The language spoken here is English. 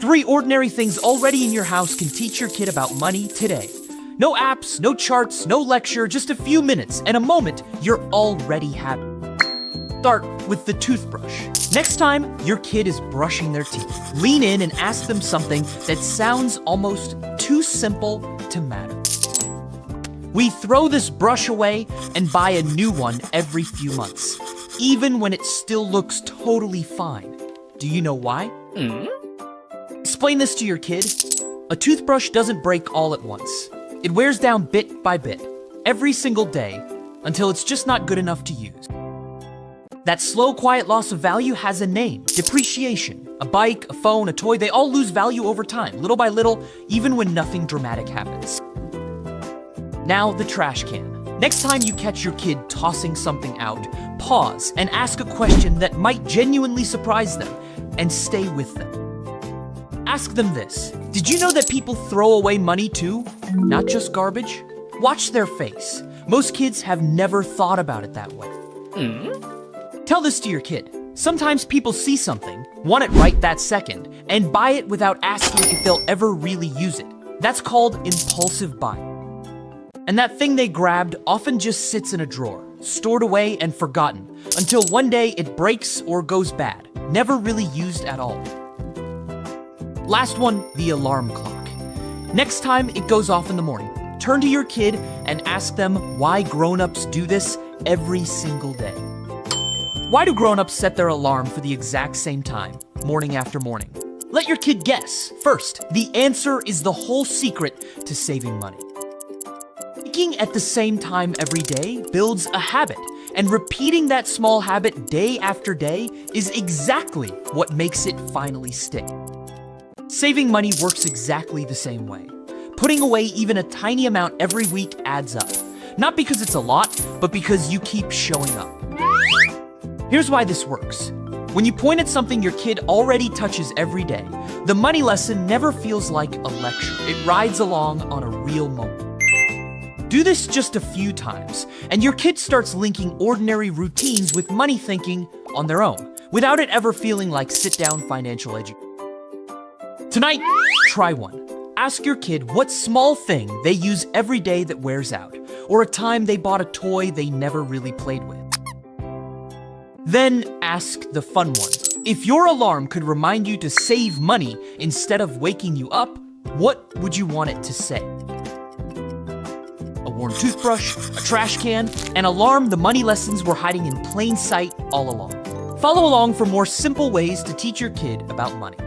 3 ordinary things already in your house can teach your kid about money today. No apps, no charts, no lecture, just a few minutes and a moment you're already happy. Start with the toothbrush. Next time your kid is brushing their teeth, lean in and ask them something that sounds almost too simple to matter. We throw this brush away and buy a new one every few months, even when it still looks totally fine. Do you know why? Explain this to your kid. A toothbrush doesn't break all at once. It wears down bit by bit, every single day, until it's just not good enough to use. That slow, quiet loss of value has a name: depreciation. A bike, a phone, a toy, they all lose value over time, little by little, even when nothing dramatic happens. Now, the trash can. Next time you catch your kid tossing something out, pause and ask a question that might genuinely surprise them, and stay with them. Ask them this: did you know that people throw away money too? Not just garbage? Watch their face. Most kids have never thought about it that way. Tell this to your kid. Sometimes people see something, want it right that second, and buy it without asking if they'll ever really use it. That's called impulsive buying. And that thing they grabbed often just sits in a drawer, stored away and forgotten, until one day it breaks or goes bad, never really used at all. Last one, the alarm clock. Next time it goes off in the morning, turn to your kid and ask them why grown-ups do this every single day. Why do grown-ups set their alarm for the exact same time, morning after morning? Let your kid guess. First, the answer is the whole secret to saving money. Waking at the same time every day builds a habit, and repeating that small habit day after day is exactly what makes it finally stick. Saving money works exactly the same way. Putting away even a tiny amount every week adds up. Not because it's a lot, but because you keep showing up. Here's why this works. When you point at something your kid already touches every day, the money lesson never feels like a lecture. It rides along on a real moment. Do this just a few times, and your kid starts linking ordinary routines with money thinking on their own, without it ever feeling like sit-down financial education. Tonight, try one. Ask your kid what small thing they use every day that wears out, or a time they bought a toy they never really played with. Then ask the fun one. If your alarm could remind you to save money instead of waking you up, what would you want it to say? A worn toothbrush, a trash can, an alarm the money lessons were hiding in plain sight all along. Follow along for more simple ways to teach your kid about money.